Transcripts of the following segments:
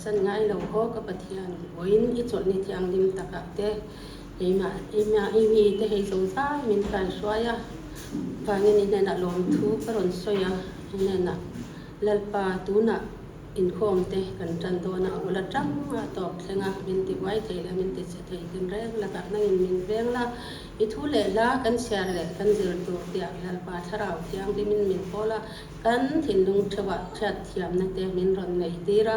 สันง่ายเราโคกับปะเทียนวินอีจดนิทยังลิมตะกะเตอีมาอีวีเตให้สงสารมินการช่วยอ่ะฟังนี่เนี่ยนะลมทุกรนสวยอ่ะเนี่ยนะลัลปาตูนะอินคอมเตกันจันโตนะอุลจังตอบเสงะมินติไว้เทละมินติเสเทกินแรงละกันนั่งมินเรงละอีทุเลละกันเชียร์เลยกันจืดตัวเดียลัลปาทราวเทียงที่มินโพละกันถิ่นลุงชวะชัดเทียมนะเตมินรอนไงตีระ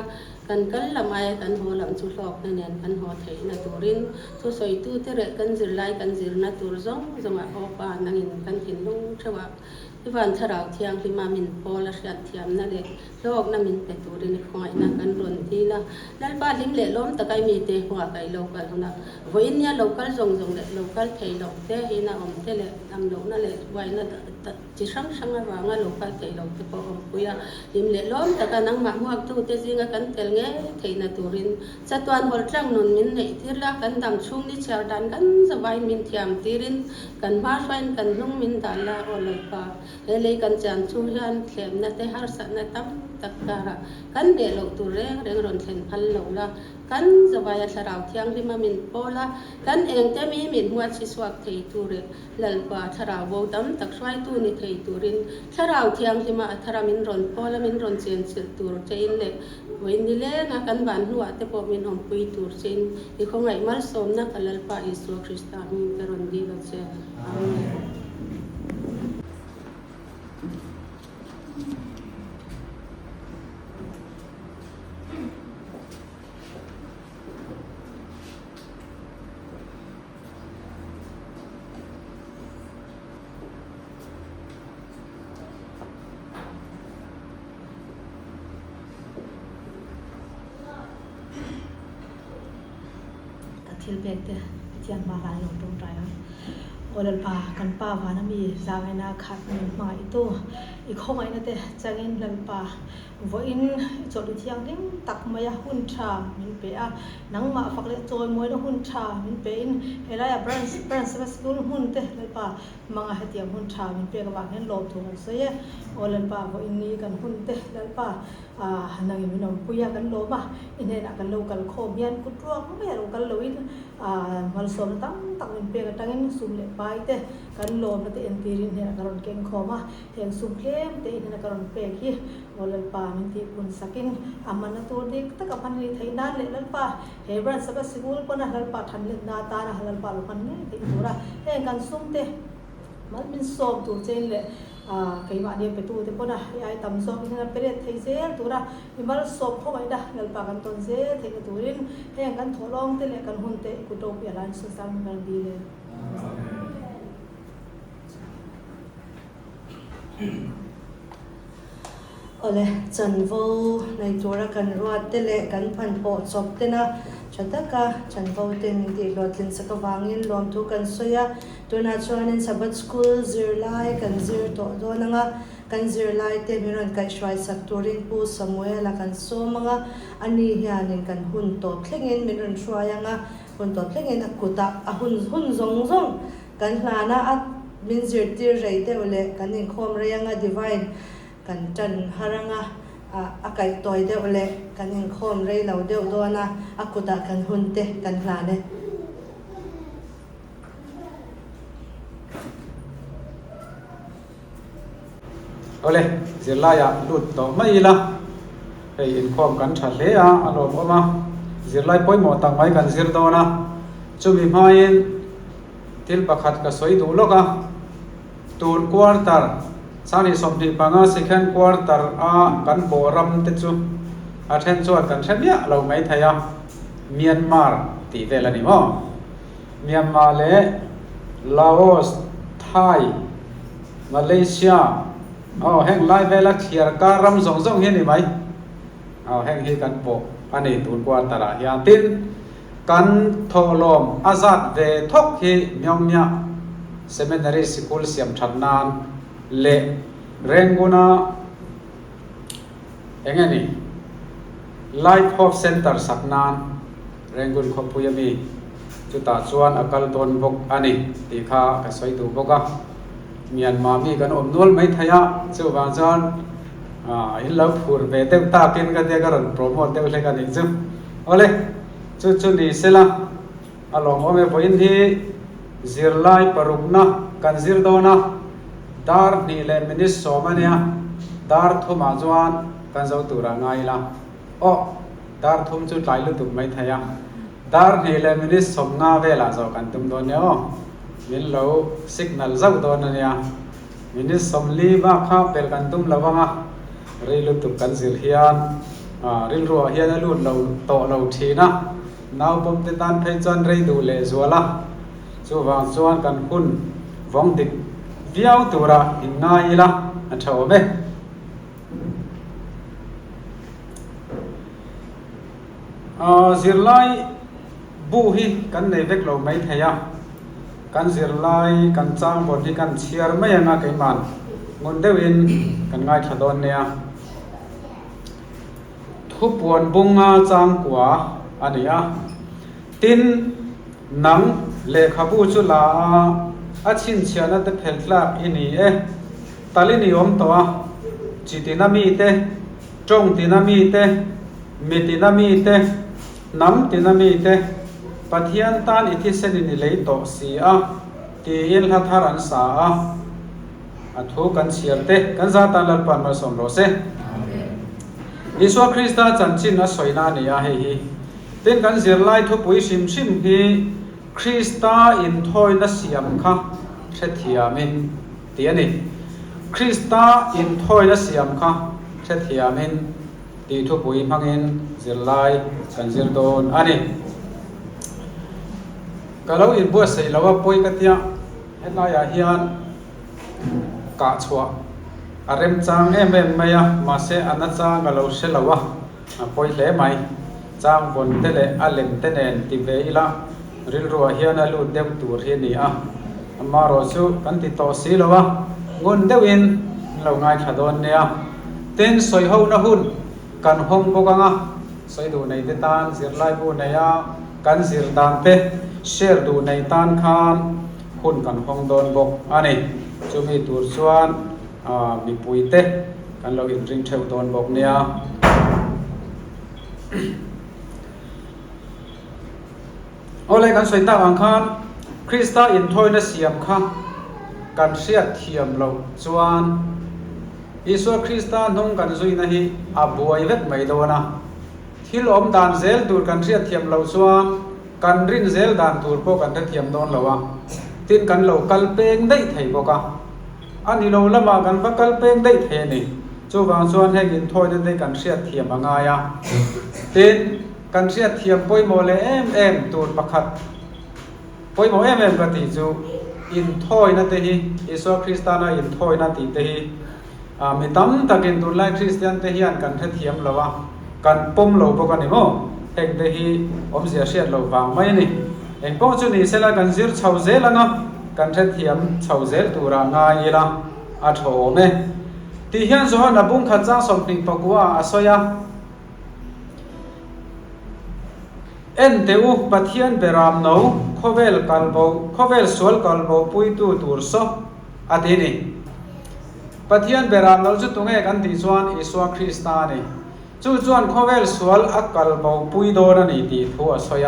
กันละไมกันโหลำจุลอกนั่นเองกันโหไทยนะตูรินทุสอยตูเตเรกันจิรไลกันจิรนะตูรซงจงอาโอปานั่งอินกันถิ่นลุงชวะที่วันทราวเทียงที่มามินโพละชัดเทียมนั่นเองโลกนั่นมินเปตูรินคอยนะกันรอนทีละลัลปาลิมเล่ล้มตะไคมีเตหัวไก่โลกัลนะวันนี้โลกัลจงเล่โลกัลไทยโลกเตหินะอมเตเล่ทำโลกนั่นเล่ไว้นะจิช่างว่างโลกัลไทยโลกเตปอมกุยลิมเล่ล้มตะกันนั่งมาหัวตูเตจิงกันเตลเงไทยนะตูรินจัตวันบอลจังนุนมินเนที่ละกันดำชุ่มนิเชียดันกันสบายมินเทียมตีรินกันมาช่วยกันนุ่งมินดาลาโอลปาเลยกันจันชูยันเข็มนะเตหารสันนะตั้มตักการะกันเดลตูเร่งรอนเข็นพันโลละกันสบายสราวเทียงที่มามินโปละกันเองจะมีมินหัวชิสวักไทยตูเรลัลปาสราวโบตั้มตักช่วยตูนิไทยตูรินสราวเทียงที่มาทรามินรอนโปละมินรอนเจนสิตูรเจนเล่วันนี้เล่งกันบ้านหัวแต่พอมินหอมปุยตูรเจนอีกคงไงมาสมนักลัลปาอิสุคริสตามินกรอนดีกันเจ้าอาเมนทิลเบกเตเทียนมาลายลงตรงใจโอเลลปากันป้าวานามีจางไงนาขัดมาอีตัวอีกข้อไงนะเตจางเงินเลลปาว่าอินจดเทียงนิ่มตักมายาหุ่นชามินเปะนังมาฝักเล็กโจยมวยหุ่นชามินเปอินเฮลายาบรันสเปสกุลหุ่นเตเลลปามังอาเทียมหุ่นชามินเปกับวางเงินลบถูกมันเสียโอเลลปาว่าอินนี้กันหุ่นเตเลลปานังมินองปุยกันโลมาอินเฮนักกันโลกันโคมยันกุดรวงไม่โลกันโลอินมันสมตั้งตักมินเปกันตั้งอินสุมเล็บไปเตกันโลมาเตอินตีรินเฮนักกันเก่งโคมาเฮงสุมเข้มเตอินนักกันเปกี้โอเลลปามินที่บุญสักินอามันนัตัวเด็กตะกับพันลิไทยนั่นเลยลัลปาเฮบรันสบสิบุลปนะลัลปาทันเล่นนาตานะลัลปาลุกันนี่ที่ตัวละเฮงกันสุ่มเตมันเป็นส้มตัวเจนเลยใครมาเนี่ยไปตัวเตปนะไอ้ตำส้มที่นั่นเป็นไทยเซลตัวละมีมันส้มเข้าไปได้ลัลปากันต้นเซลที่ตัวรินเฮงกันทดลองเตเลยกันหุ่นเตกุโตเปียรันสุดซ้ำกันดีเลยโอเลจันโวในตัวละกันรวดเตเลกันพันโปจบเตนะฉันตะกะจันโวเตมิดีรวดลินสกวางยินรวมทุกันสวยตัวน่าชวนในสับสกูลซิร์ไลกันซิร์ตัวโดนังกันซิร์ไลเตมิรันกันช่วยสักตัวรินปูสมัยละกันโซมังอันนี้เฮียนินกันหุ่นโตเพลงมิรันช่วยยังหุ่นโตเพลงอักุตะหุ่นซงกันหลานะมินซิร์ตีไรเตโอเลกันนินคอมเรียงดีไวน์กันจันหารังอาไก่ต่อยเดียวเลยกันยังคมเรื่อยเราเดียวตัวนะอากุตะกันหุ่นเตะกันหลานเนี่ยเอาเลยเสียลายหลุดต่อไม่ละไอ้อินคอมกันฉันเลยอารมณ์มาเสียลายป่วยหมอตั้งไว้กันเสียตัวนะจุมีพายินทิลประคัดกับสวยดูโลกตูนควอเตอร์สานิสมทีปังsecond quarterกันโบรัมเตจู อาเทนจวดกันเช่นนี้เราไม่ทายเมียนมาตีเวลานี่มั้งเมียนมาเลลาโอสไทยมาเลเซียแห่งไล่เวลาเขียร์การรำส่งเห็นไหมแห่งที่กันโปอันนี้ตูนกว่าตลาดยาตินกันทอลมอาซาดเวทกฮีเมียงเมียเซมินารีสคูลเสียมชัดนานเลเรงกุนาเองนี่ไลฟ์ฮอปเซ็นเตอร์สักนานเรงกุนขบพุยมีจุดตาชวนอากาศตนบกอันนี้ตีข้ากระสวยตูบกะเมียนมามีกันนวลไม่ทายะเจ้าบางจานอินลับฟูร์เวเต็มตากินกันเดียกันโปรโมทเต็มเลยกันอีกซึ่งเอาเลยจุดนี้เสร็จละลองเอาไปพออินที่ซิร์ไลปรุกนะกันซิร์โดนะดาร์นี่เลยมินิสโซมันเนี่ยดาร์ทุ่มอาจวนกันเจ้าตัวง่ายละดาร์ทุ่มจุดไหลลุตุไม่ทายะดาร์นี่เลยมินิสสมงาเวลาเจ้ากันตุ่มโดนเนี่ยมินเราสิกนัลเจ้าโดนเนี่ยมินิสสมลีบ้าข้าเปิลกันตุ่มละวังอ่ะรีลุตุกันซิร์เฮียนริลรัวเฮียนลุนเราโตเราทีนะน้าวผมติดตามเพจจันรีดูเลสัวละชัววางชวนกันคุณวงดิกวิวตัวระอินง่ายละอันเท่าไหมสิรไลบูฮีกันในเวกเราไม่เทียกันสิรไลกันจ้างบทที่กันเชียร์ไม่ยังไงกันมันงนเดวินกันง่ายขดอนเนี่ยทุบปวนบุงงาจ้างกว่าอันนี้ตินหนังเลขาบูจุลาอาชินเชียนัดเพลลากอินีตาลินิยมตัวจิตินามีเตจงตินามีเตมิตินามีเตน้ำตินามีเตปัทยันตานอิทิเซนินิเลยโตสีตีอินหัทารันสาทุกันเชียร์เตกันซาตันลัดปันมาสมโรเซอิสวาคริสต์จันจินอสวยนานีอาเฮฮีเต็นกันเสียไล่ทุบปุยชิมฮีคริสตาอินทอยนัสยามค่ะเชติยามินเตียนี่คริสตาอินทอยนัสยามค่ะเชติยามินตีทุบปุยพังอินเสียไล่กันเสียโดนอันนี้ก็เราอินบัวใส่เราว่าปุยกันเตียเห็นไรเฮียนกะชัวอารมณ์จางไม่ไม่มาเสอันนั้นจางก็เราเสละวะปุยเล่ไหมจางบนเตเลอเลมเตเนนติเวอิละริลรัวเฮียนาลูเดมตูเฮียนี่มารอซูกันติโตสีละวะงนเดวินเราง่ายขดอนเนี่ยเต้นสวยหูนะหุ่นกันห้องพกังสวยดูในเตตานสิรไลบูในกันสิรดานเตเชร์ดูในตานคานหุ่นกันห้องโดนบกอันนี้จะมีตัวส่วนมีปุยเตกันเราอินริงเทวโดนบกเนี่ยเอาเลยกันสวยตาอังคารคริสต์อินทอยนัสยามค่ะกันเสียเทียมเราจวนอิสวาคริสต์นงกันซุยนะฮีอับวยเวทไม่โดนะที่ลมดานเซลตูกันเสียเทียมเราจวนกันรินเซลดานตูพวกกันเทียมโดนเราตินกันเรากัลเปงได้ไทยบอกอันนี้เราละมากันพักกัลเปงได้เทนี่จูบางส่วนให้อินทอยได้กันเสียเทียมง่ายตินกันเสียเทียมป่วยโมเลเอ็มตูดประคัดป่วยโมเอ็มกติจูอินทอยนั่นเตฮีอิสวาคริสตานาอินทอยนั่นติเตฮีมีตั้มตะกินตุลไลคริสเตียนเตฮีอันกันเทียมเรากันปุ่มเราปกันนี่โมเองเตฮีอมเสียเสียเราวางไม่นี่เองก็จุนี่เสละกันซิร์ชาวเซละนะกันเทียมชาวเซลตูราง่ายละอัฐโอเมที่เฮียนส่วนนับบุ้งขัดจ้างสมนิงปกัวอาศัยเอ็นเตอุปัทยันเบรามโนขเวลกัลโบขเวลสวลกัลโบปุยตูตูร์โซอาทินีปัทยันเบรามโนจุดตรงเอกันที่ส่วนอิสวาคริสตานีจุดส่วนขเวลสวลอักกัลโบปุยโดนันอีตีทัวสอย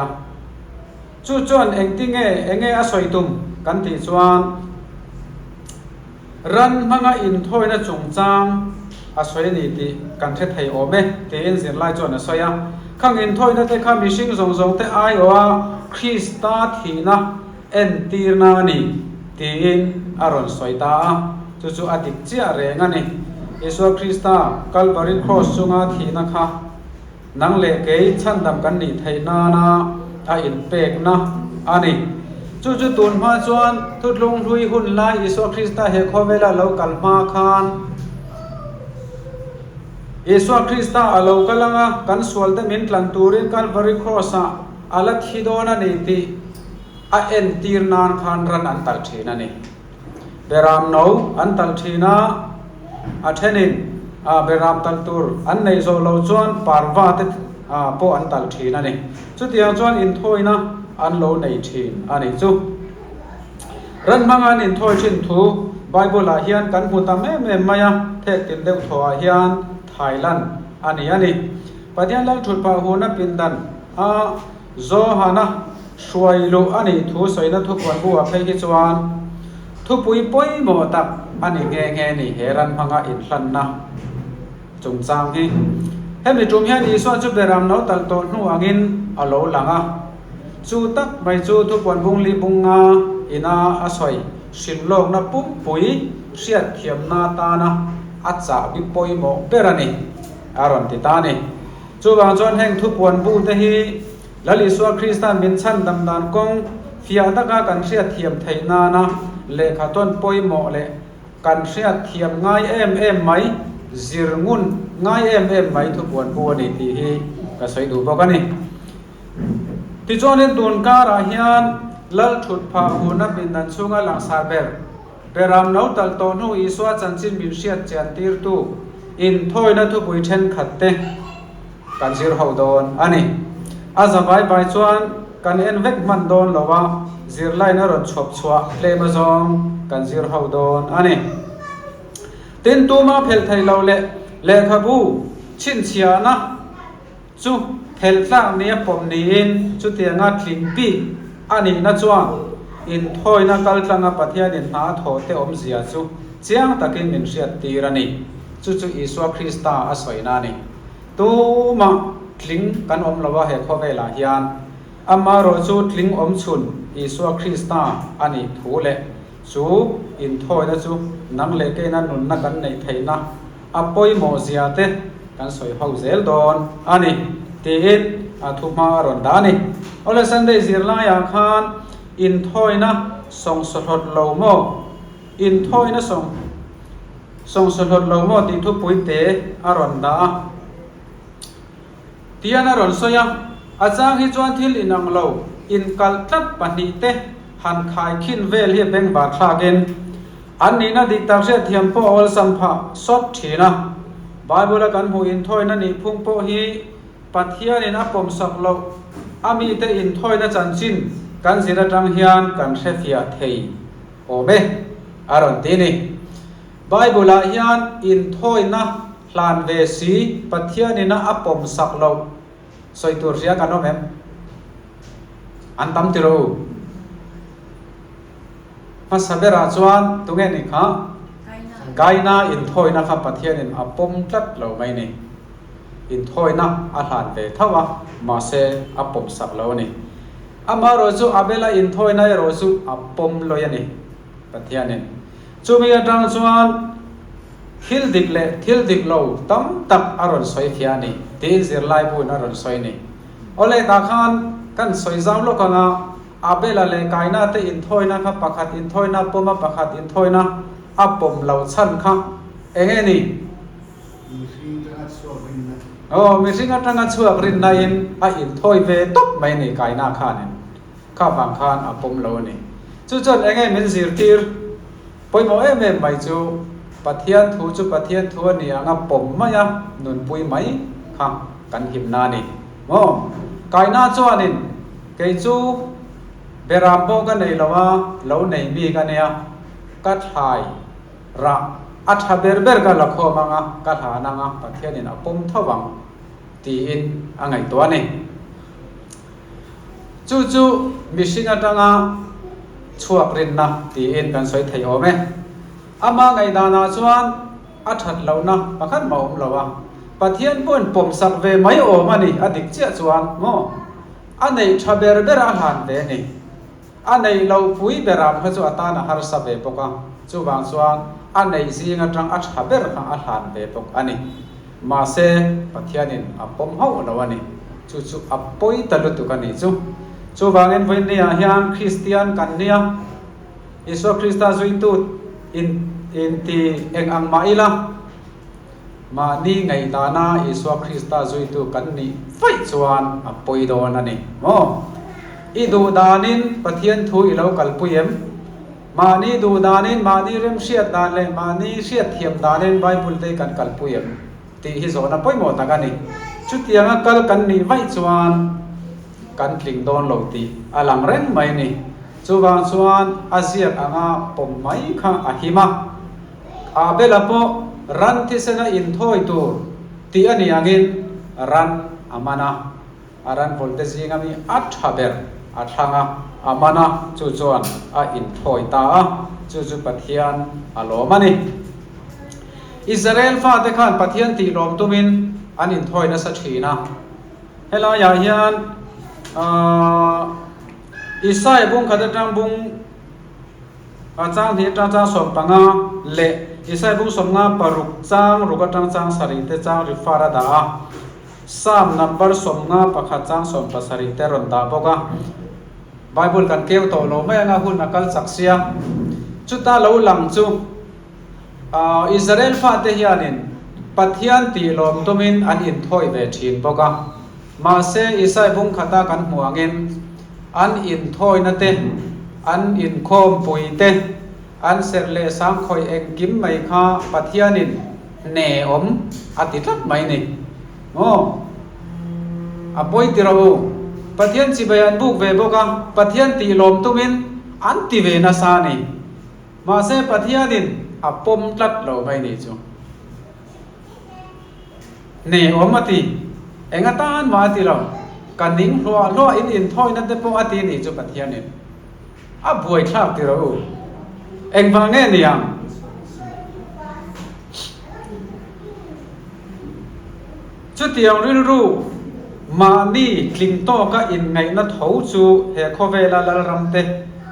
จุดส่วนเองติงเองอาศัยตุมกันที่ส่วนรันมังอินทอยนะจงจางอาศัยนี่ตีกันเทไทยโอเมเตียนเสียไล่จวนอาศัยข้างอินทอยนั่นแต่ข้ามีสิ่งทรงแต่ไอว่าคริสต์ที่นะเอ็นตีนานีตีนอารอนสวยตาจู่ๆอดิกเจียเรงนี่เยซูคริสต์กัลบาริครอสจงอาที่นะคะ nang le ke chan dam kan ni thaina na a in pek na ani chu chu tun ma chuan thut lung hlui hun lai Isu Krista he khowela lo kalma khan Isu Krista alo kalanga kan sual de min tlan turin Calvary cross a ala thidona ni ti a en tir nan khan ran an tal thina ni beram no an tal thina a thenin a beram tal tur an nei zo lo chuan parwa te po an tal thina ni chu tiang chuan in thoina an lo nei thin ani chu ran mangan in thoi thin thu Bible a hian kan hu ta me maya thek tin deuh thoa hian Thailand ani padian lal thut pa hu na pindan a zo hana suai lu ani thu soina thu kwan bu a phei hi chuan thu pui poi mo tak ani nge ni heran manga in hlan na chung chang hi hemi tum hian Isu chu beram no tal to nu angin alo langa chu tak mai chu thu kwan bung li bunga ina asoi sinlok na pum pui siat thiam na ta na acha bi poi mo perani aron ti ta ni chu wang chon heng thu kwan bu te hi lal Isu Krista min chan dam dan kong fia taka kan siat thiam theina na le khaton poi mo le kan siat thiam ngai em mai zirngun ngai em mai thu kwan bu ni ti hi ka soi du bokani ti chonin tun ka ra hian lal thut pha hu na bin dan chunga lang sar ber beram no tal to nu Isu chanchin bin siat chan tir tu in thoi na thu pui then khatte kan zir ho don ani azawai bai chuan kan en vek man don lowa zir lai na ron chhop chhuwa ple ma zong kan zir ho don ani tin tu ma phel thai lo le khabu chin chia na chu thel tlang ne pom ni in chu tianga thling pi ani na chuan in thoi na kal tlanga pathian in na tho te om zia chu chiang takin min riat tirani chu Isu Krista a soina ni tu ma thling kan om lawa he khowela hian amma ro chu thling om chun Isu Krista ani thu le chu in thoi na chu nang le ke na nun na kan nei theina apoi mo zia te kan soi ho zel don ani tin a thu ma ron da ni ola Sunday zirla ya khan in thoi na song sothot lo mo in thoi na song sothot lo mo ti thu pui te aron da tiana ron soya achang hi chuan thil inang lo in kal tlat pani te han khai khin vel hi beng ba thlagen an ni na dik tak se thiam po ol sam pha sot thina Bible kan hu in thoi na ni phung po hi pathian in apom sak lo ami te in thoi na chanchin kan zira tang hian kan refia thei obe aron ti ni Bible a hian in thoi na hlan ve si pathian in apom sak lo soi tur ria kanom em an tam ti ro pasabera chuan tungen ni kha gaina in thoi na kha pathian in apom tlat lo mai ni in thoi na a hlan ve thawa ma se apom sak lo ni ama ro chu abela in thoi na ro chu apom lo ya ni pathian in chumi atang chuan thil dik lo tam tak aron soi thia ni tin zir lai bu na ron soi ni ole ta khan kan soi zam lo kanga abela le kaina te in thoi na kha pakhat in thoi na poma pakhat in thoi na apom lo chan kha enge ni mi singa tanga chuak rin na in a in thoi ve top mai ni kaina kha ni kha bang khan apom lo ni chu chon enge min zir tir poimo em mai chu pathian thu ni anga pom maya nun pui mai kha kan him na ni mo kaina chuanin ke chu beram bo ka nei lawa lo nei mi ka nia ka thai ra atha ber ka lakho manga ka thana nga pathian in apom thawang ti in angai to ni chu misinga tanga chuak rin na ti in kan soi thei ome ama ngai dana chuan athat lo na pakhat ma om lawa pathian pon pom sak ve mai o mani adik chia chuan mo anei thaber ber a hlan ve ni anei lo pui beram ha chu atana har sa ve poka chu wang chuan anei zinga tang a thaber kha a hlan ve pok ani มาเซปะเทียนินอปมเฮาละวะนี่จุอปอยตะลุตุกันนี่จูวางเงินเพิ่นเนี่ยเฮียนคริสเตียนกันเนี่ยอิสวคริสตาจุยตุอินตีเองอังมาอิละมานี่ไงตานาอิสวคริสตาจุยตุกันนี่ไฟจวนอปอยโดนนี่โมอีดูดานินปะเทียนทุยเรากัลปุยมมานี่ดูดานินมานี่เริ่มเชียดดานเลยมานี่เชียดเทียมดานินไบเบิลได้กันกัลปุยมตีฮิโซนะปอยหมดตะกันนี่ชุดยังกัลกันนี่ไฟจวนกันกลิ่งโดนโลตีอลังเร่งไม่นี่จูบางส่วนอาเซียนอ่างปมไม่ข้างอาหิมะอาเบลปอรันที่เสนาอินทอยตัวตีอันนี้อังรันอามานะอารันโวลเตจิงามีอัฐเบรอัฐางอามานะจูจวนอาอินทอยตาจูปัทยานอาโลมานี่อิสราเอลฟ้าเด็กขันปัทยานตีลมตุมินอันอินทอยนัสชีนะเฮลายาฮิยันอิสายบุงขัดจังบุงอาจารย์ที่จังสมปังเละอิสายบุงสมงาปรุกจังรุกจังสริเตจังริฟาราดา3 number สมงาปะขัดจังสมปสริเตรอนดาบกะไบเบิลกันเกี่ยวโตโลไม่งาหุ่นนักลสักเสียจุดตาเราหลังจูอิสราเอลฟาเทียนินปัทยันตีลมตุมินอันอินทอยเวทินบกะมาเซอิสายบุงขัดกันหัวเงินอันอินทอยนั่นเตอันอินโคมปุยเตอันเสรเลสังคอยเองกิมไม่ข้าปัทยานินเนอมอติทัดไม่นี่โอ้อปุยติเราปัทยันสิบยันบุกเวบกะปัทยันตีลมตุมินอันติเวนัสานีมาเซปัทยานินอปมตัดเราไม่นี่จูเนอมอติเองตานมาติเรากันนิ่งรัวอินทอยนั่นเตปอตินี่จูปัทยานินบวยคลาบติเราเองฟังเนี่ยนี่ยังชุดเดียวรู้มานี่คลิงโตก็อินไงนัดเขาจูเฮคเวลาลารำเต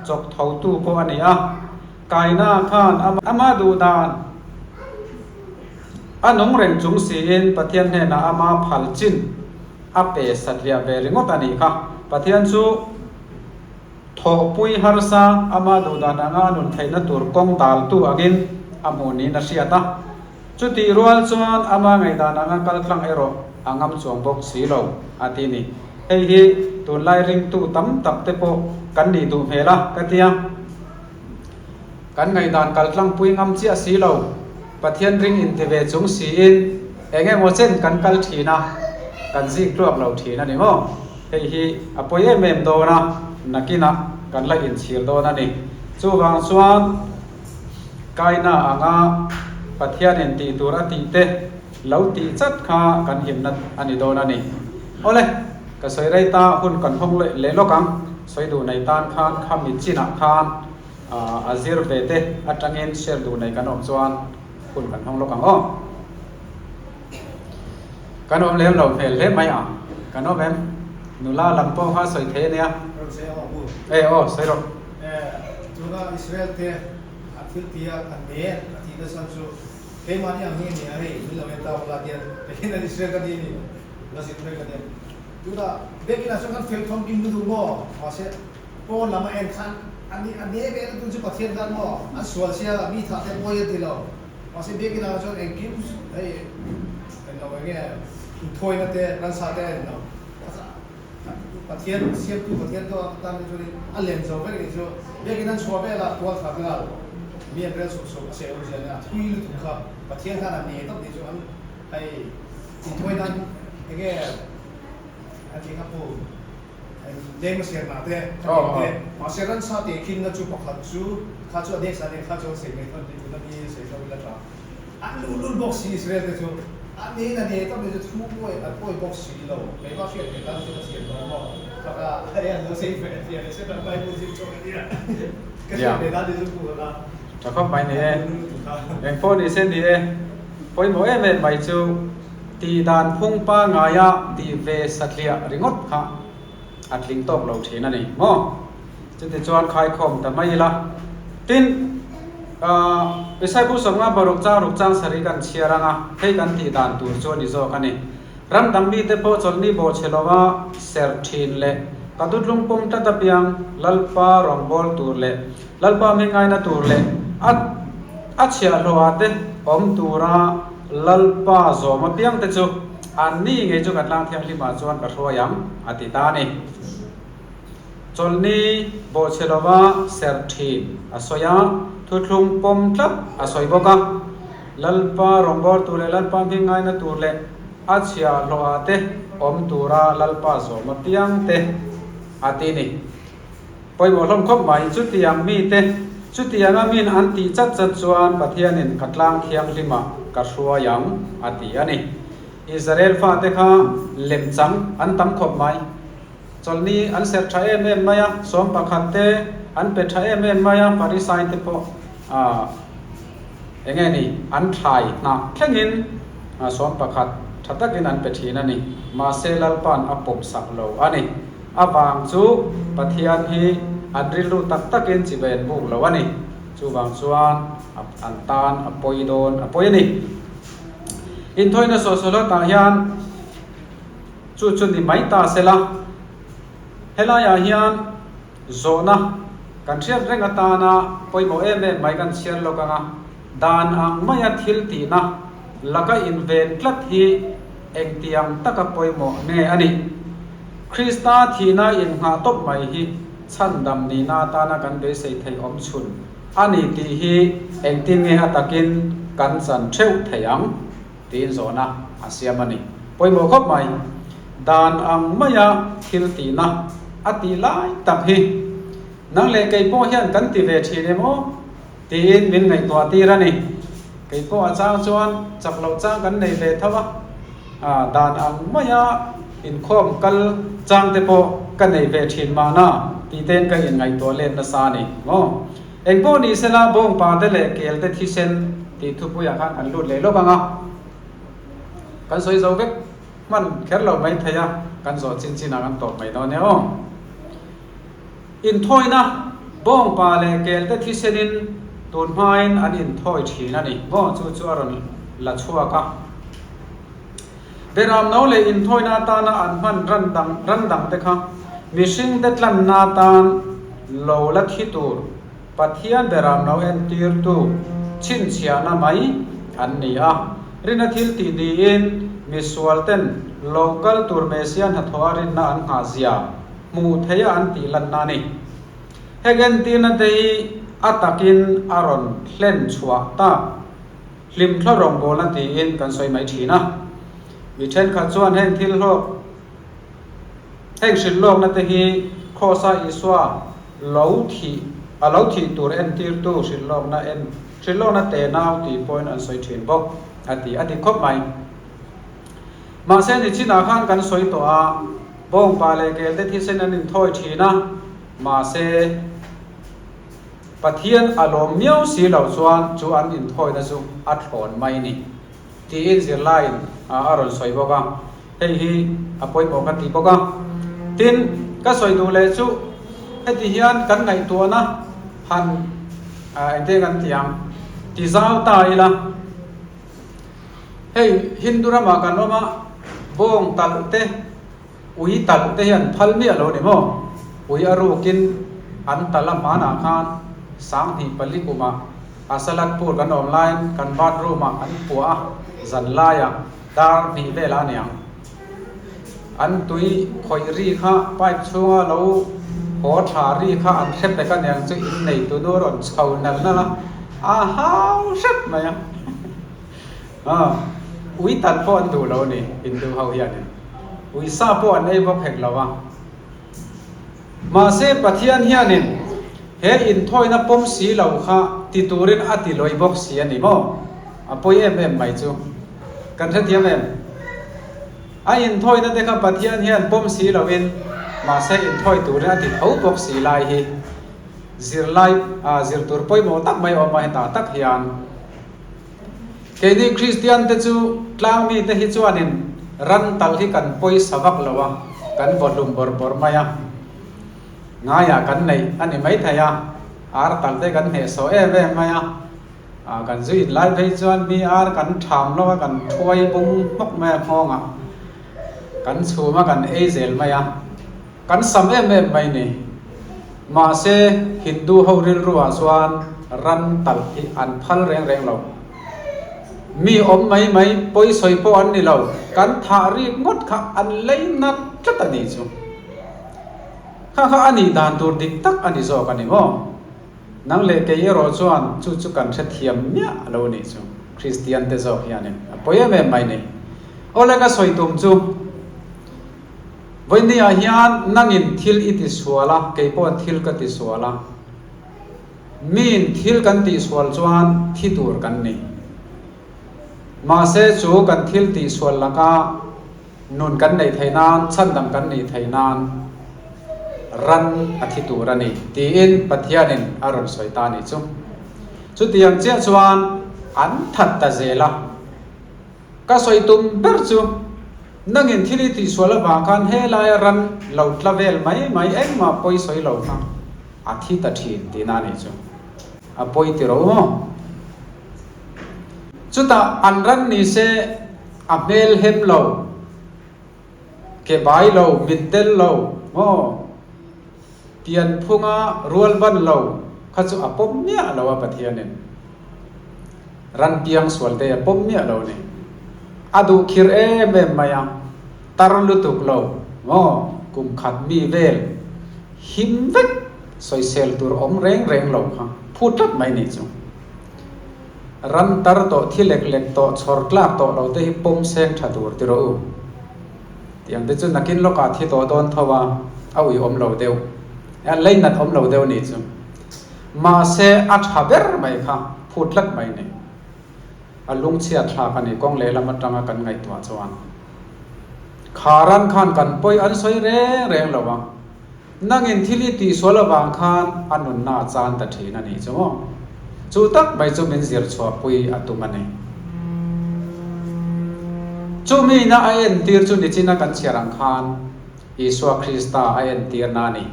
จกเขาตู้ปอันนี้กายหน้าข้านอามาดูดานอันนงเร่งจุงสีอินปะเทียนเนี่ยนะอามาพัลจินอเปสัตเรียเบริงอตันนี้ค่ะปะเทียนจูทอปุยฮาร์ซาอามาดูดานางานุนไทยนัตุรกงดัลตูอากินอามูนีนัชยาตาจุดที่รัวจวนอามาไงดานางากัลคลังเอโรอางามจวงบกสีโลอาทินีเฮ้ยตุนไลริงตูตั้มตับเตโปกันดีตูเฮล่ะกันเตียกันไงดานกัลคลังปุยงามเจียสีโลปะเทียนริงอินเทเวจุงสีอินเองโมเซนกันกัลทีนะกันซีกรวบเราทีนั่นเองโอ้เฮ้ยอปุยเมมโดนะนักกินะกันไล่อินชีลโดนั่นนี่จูบางส่วนกายน่าอ่างปัทยานินตีตัวรตีเตเหลาตีจัดขากันหิมนัดอันนี้โดนั่นนี่โอ้เลยก็สวยไรตาหุ่นกันห้องเลยเล่โลกังสวยดูในตานคานข้ามิจินักคานอาซิร์เวเตอัตรังเงินเชลดูในกันอมส่วนหุ่นกันห้องโลกังอ้อกันอมเลี้ยงเราเพลเล่ไหมกันอมแอมนุลาลำโพงข้าสวยเทเนี่ยโอ้ใช่หรอจุดอิสราเอลเตะอาทิตย์ที่อันเดียอาทิตย์ที่สองจู่เฮมันยังเงี้ยนี่อะไรมิลเลนตาอุลาเดียเป็นอิสราเอลกันดีนี่เราสิบเดือนกันดีจุดเด็กน่ะช่วงนั้นเฟลทอมกินดูบ่มาเสียโอ้ลำมาเอ็นคันอันนี้เป็นตัวจุดปัจเจียนกันบ่อันส่วนเสียมีท่าเต็มโอยติเรามาเสียเด็กน่ะช่วงเอ็นกิมไอ้เป็นเราเงี้ยถอยนั่นเตะรันซาเตะเนาะปัจเจียนเสียตัวปัจเจียนตัวตามในช่วงนี้อันเล่นโซ่ไปนี่ช่วงเด็กนั่นชัวร์ไปละตัวขาดแล้วมีอะไรสุดเสียอุจจาระทุยลุทุกข์ปัจเจียนขนาดนี้ต้องในช่วงไอ้ถอยนั้นไอ้แกอันที่ครับผู้เด็กมาเสียหน้าเตะมาเสียรันซาเตะคิดน่าจูบขัดจูขัดจูเด็กสาวเด็กขัดจูเสียไม่ทันที่ตัวนี้เสียตัวนี้ละจ้าอันลุ้นบ็อกซ์อิสราเอลเตะจูอันนี้นั่นเองต้องเป็นจะทุ่มไว้อันป่วยบ็อกซ์สีเราไม่ว่าเสียเป็นการเสียตัวมั้งแล้วก็ไอ้อันนั้นเสียเป็นเสียเสียแบบไปพูดจริงจังเนี่ยก็เสียเป็นการที่จะพูดละจะเข้าไปนี่อย่างพวกนี้เส้นนี้พอยหมวยเมนไปจูตีดานพุ่งป้างายะตีเวสัตเลียริงดค่ะอัดลิงตกเราทีนั่นเองมั้งจุดที่จวนคายคมแต่ไม่ละติน วิสัยผู้สมงาบรุกจ้างรุกจ้างสริกันเชียรังให้กันที่ด่านตูโจดิโซกันนี่รัมดัมบีเตโปจลนี่โบเชลวาเซอร์ทีนเล่กระดุดลุงปุ่มตัดเปียงลัลปารองบอลตูเล่ลัลปาไม่ง่ายนะตูเล่อัดเชียโลอาเตอมตูราลัลปาโซมาเปียงเตจูอันนี้ไงจุกันล่างเทียงลิมาจวนกระทัวยังอติตานี่จลนี่โบเชลวาเซอร์ทีนอสยาทุลุงปุ่มตัดอสอยบกะลัลปารองบอลตูเล่ลัลปาไม่ง่ายนะตูเล่อัจฉริยะโลอาเตอมตูราลัลปาโซมาเปียงเตอาตินี่ปอยบ่ลมคบหมายจุดยังมีเตจุดยังมีอันติจัดจวนปะเทียนินกัดลางเทียงลิมากะชัวยังอาติอันนี้อิสราเอลฟาเตคะเล็มจังอันตำคบหมายจนนี้อันเสรชัยเมมมายสมปะคันเตอันเป็ดชัยเมมมายฟาริสัยเตโปยังไงนี่อันไทยนะแค่งินสมปะคันถ้าตะกินอันเป็ดทีนั่นนี่มาเซลัลปันอปมสักโลอันนี้อาบางจูปะเทียนฮีอันริลูตักตะกินจิเบนบุกโลอันนี้จูบางส่วนอันตานอปอยโดนอปอยนี่อินทอยนโซโซลตาฮิอันจูจุนนี่ไม่ตาเซลาเฮลายาฮิอันโซนะกันเชียร์เรงตานะปอยโมเอเมไม่กันเชียร์โลกังะดานอังไม่ยัดทิลตีนะแล้วก็อินเวนกลัดฮีเองเตียงตะกับปอยโมเนอันนี้คริสตาทีน่าอินหาตบไม่ฮีชันดำนีนาตานากันเบสไทยอมชุนอันนี้ตีฮีเองตินเงหัตกินกันสันเชวไทยังตีนโซนะอาเซียมันนี่ปอยโมคบไม่ดานอังไม่ยาทิลตีนะอติไลตักฮีนังเลกไก่พ่อเฮียนกันติเวทีเนโมตีนมินไงตัวตีระนี่ไก่พ่อจ้างชวนจับเราจ้างกันในเวทวะดานอังไม่ยาอินคอมกัลจังเตโปกันในเวทีมานะตีเต้นกันยังไงตัวเล่นนะซานี่โอ้เองพวกนี้เสนาบงปาเดเลเกลเตทิเซนตีทุบุยาคันอันลุดเลยลบังอ่ะกันสวยจาวเวกมันแค่เราไม่ทยากันสอดจินจินากันตบไม่นอนเนี่ยโอ้อินทอยนะบงปาเลเกลเตทิเซนินตูนไม้อันอินทอยทีนั่นนี่โอ้จู่ๆอรณ์ละชัวกะเดรามน้องเลยอินทอยนาตานะอันมันรันดังเตค่ะมิชิงเดตลันนาตานโลลัดฮิตูร์ปัทยันเดรามน้องเอ็นตีร์ตูชินเชียนาไม่อันนี้รินาทิลตีดีอินมิสวอลเทนโลกัลตูร์เมเซียนหัตถวารินนาอันฮาซิยามูเทียอันตีลันนานี่เฮเกนตีนันเตยอัตกินอารอนเล่นชัวตาลิมทรองโบลันตีอินกันสวยไม่ทีนะวิเทนขัดส่วนแห่งทิลโลกแห่งสินโลกนั่นเองโคซาอิสวาเหลาทีตัวเอ็นตีร์ตูสินโลกนั่นเอ็นสินโลกนั่นเตนาวตีปอยนั่นสวยถิ่นบอกอดีครบไหมมาเส้นที่ชินาข้างกันสวยตัวบ้องปาเลเกลได้ที่เส้นนั้นถอยทีนะมาเสปะเทียนอารมณ์เมียวสีเหล่าส่วนจูอันอินถอยนั่นจูอัดหอนไม่นี่ที่อินเสียไลน์อารมณ์สวยบอกว่าเฮ้ยอภัยบอกกันที่บอกว่าทินก็สวยดูเลยจูให้ที่เฮียนกันไงตัวนะหันเด็กกันที่ยังที่สาวตายละเฮ้ยฮินดูรามากันว่ามาบ้องตัลเตอุยตัลเตยันพัลเมียโลนี่มั้งอุยอารูกินอันตัลมานาคานสังที่ปลิกุมาอาสลัดพูดกันออนไลน์กันบาดรูมาอันปัวจันลายะดาร์นี่เวลาเนี่ยอันตุยคอยรีข้าไปชัวเราหอถารีข้าอันเทปไปกันอย่างจะอินในตัวโนรอนเฉานั่นละฮาวชัดไหมอุยตัดป้อนดูเราเนี่ยอินดูเขาอย่างนี้อุยซาป้อนไอ้พวกแขกเรามาเสพปะเทียนเฮียนินเฮอินถอยนับปมสีเหล่าข้าติตูรินอติลอยบอกเสียนี่มั้งปอยเอ็มไม่จูกันเทียมไออินถอยนั่นเด็กปะเทียนเฮียนปมสีเหล่าอินมาเสอินถอยตูรินอติเอาบอกสีลายฮีซิร์ไลซิร์ตูร์ปอยโมตักไม่ออกมาให้ตาตักเฮียนเกนี่คริสเตียนเตจูกลางมีเตหิจวานินรันตัลที่กันปอยสวักละวะกันบอลุมบอร์บอร์มายางายกันในอันนี้ไม่ทายาอาร์ตัลเตกันเหโซเอเวมายา กันจุยไล่ไปจวนมีกันถามแล้วกันช่วยบุ้งมกแม่ห้องกันชูมากันเซลมากันสำไม่นี่มาเซฮินดูเฮาริลรัวสวานรันตัลที่อันพัลแรงเรามีไหมปอยสอยปอนนี่เรากันทารีงดค่ะอันเลยนัดจัตนี่จูข้าอันนี้ดานตัวดิกตักอันนี้โซกันนี่มั้งนังเลเกยรอจวนจุกันเทียมเนี่ยเรานี่จูคริสเตียนเตโซฮิอันนี่ปอยไม่นี่โอเลก็สอยตุ่มจูวันนี้อาเฮียนนั่งอินทิลอิติสวาละเกยปอทิลกันติสวาละมีนทิลกันติสวาลจวนที่ตัวกันนี่มาเสจูกันทิลติสวาละกานุนกันในไทยนานชั้นดำกันในไทยนานรันอาทิตูรันนี่ตีอินปัทยานินอารมณ์สวยตานี่จุดที่ยังเจ้าจวนอันทัดตาเจละก็สวยตุ่มเบิร์จูนั่งอินทิลิติสวาละบางกันเฮลายรันเหล่าทลาเวลไม่เอ็งมาปอยสวยเหล่าค่ะอาทิตย์ที่ตีนานี่จูปอยติรู้มั้งจุดอันรันนี่เสอเมลเฮมเหล่าเก็บใบเหล่ามิดเตลเหล่าเปลี่ยนพุ่งรัวบันเหล่าข้าจุปมเมียเหล่าปะเทียนรันเปียงสวลเตะปมเมียเหล่านี่อดูคิรเมมายตารลุตุกเหล่ากุมขัดมีเวลหิมเวกสอยเซลตัวอมเร่งเหล่าค่ะพูดรับไม่นี่จูรันตารโตที่เล็กๆโตชอร์กลาโตเราได้ปมเซงถัดตัวติรู้อย่างที่จุนักกินโลกาที่โตโดนทว่าเอาอีอมเราเดียวเล่นนัดอมเราเดียวนี่จูมาเซอัฐเบรไม่ค่ะพูดรับไม่นี่ลุงเชียร์ทากันนี่กองเล่ละมันจังกันไงตัวจวนขารันขันกันปอยอันสวยแรงเราบ้างนั่งอินทิลิติสวลบางขันอันนุนนาจานตัดทีนั่นนี่จ้ะจูตักไปจูมินเสียร์ชัวปุยอัตุมันนี่จูมีน่าไอเอ็นตีร์จูนิจินักันเชียรังขันอิสวาคริสตาไอเอ็นตีร์นานี่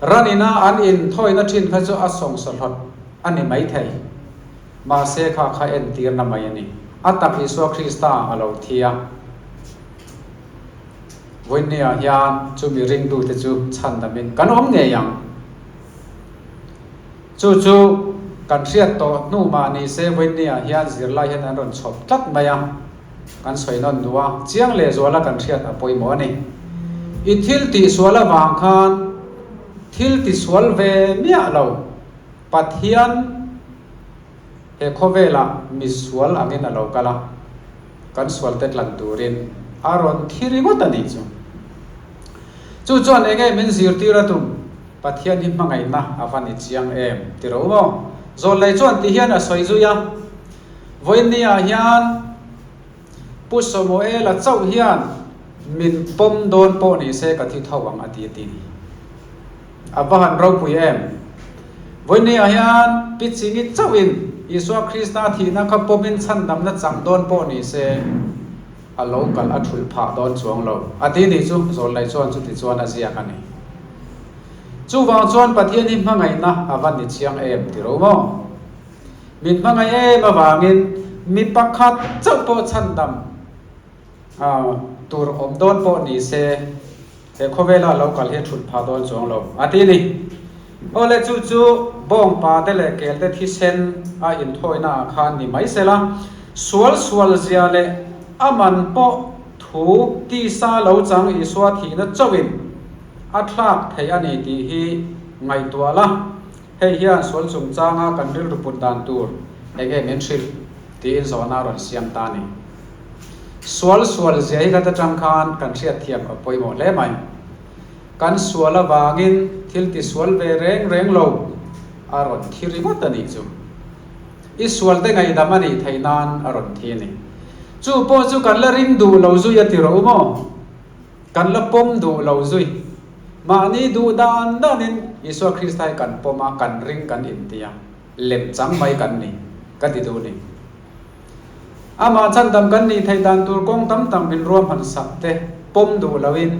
รันินาอันอินถอยนัดทินเขาจูอัศงสลดอันนี้ไม่ไทยมาเสกข้าเอ็นตีร์นาไม่นี่อัตตักอิสวาคริสตาอโลเทียวันนี้ยานจูมีริงดูแต่จูชันดามินกันอมเงียงจูกันเสียโตนู่มานี่เซวันนี้ยานสิรไลเห็นอันรอนชอบตัดมายังกันสวยนนดัวเจียงเลจวละกันเสียอปอยหมอนี่อิทิลติสวละบางคันทิลติสวลเวเมียเราปัทยันเฮโคเวละมิสวลอันนี้เรากะละกันสวลเต็ดลันตูรินอารอนที่ริวัตนี่จูจวนเองมันสิรติระตุมปัทยันหิมะไงนะอาฟันอิจียงติรู้มั้งจวนเลยจวนที่เฮียนสวยจุยาวันนี้เฮียนปุสโมเอลเจ้าเฮียนมินปมโดนปนี่เสกที่ทวังอดีตีอาบานเราปุยวันนี้เฮียนปิดสิงิเจ้าอินอิสวาคริสต์ที่นักปมินชันดำนัดจังโดนปนี่เสอโลกัลอัทุลพาโดนจวงเราอดีนี้จูจวนเลยจวนจุดที่จวนอาเซียกันนี่จูวางจวนปัทยันหิมะไงนะอาฟันอิจียงที่รู้มั้งมินมะไงมาวางินมีปักขัดเจ้าโปชันดำตัวอมโดนโปนี่เสเฮโคเวลาเรากัลเฮทุลพาโดนจวงเราอดีนี้โอเลจูบ้องปาเตเลเกลเตที่เซนอินทอยนาคานนี่ไม่เสละสวลเจียเลอามันโปถูตีซาเหลาจังอิสวาทีนัดเจ้าวินอัตลักเฮียนี่ที่ฮีไงตัวละเฮียนสวลสงจางกันริลปุดดานตัวเอเกเมนชิลที่อินโซนารอนเซียมตานีสวลเจียกันจังคานกันเชียเทียมกับปอยหมดเลยไหมกันสวลวางินทิลติสวลเวเร่งโลอารอนที่ริวัตนี่จูอิสวลได้ไงดามันนี่ไทยนานอารอนที่นี่จูปอจูกันละริงดูเราจุยติรู้มั้งกันละปมดูเราจุยมานี่ดูดานนินอิสวาคริสต์ไทยกันปมากันริงกันอินเดียเล็บจังไม่กันนี่กันที่ดูนี่อามาชันดำกันนี่ไทยดานตัวกงตั้มเป็นรวมหันสับเตปมดูเราอิน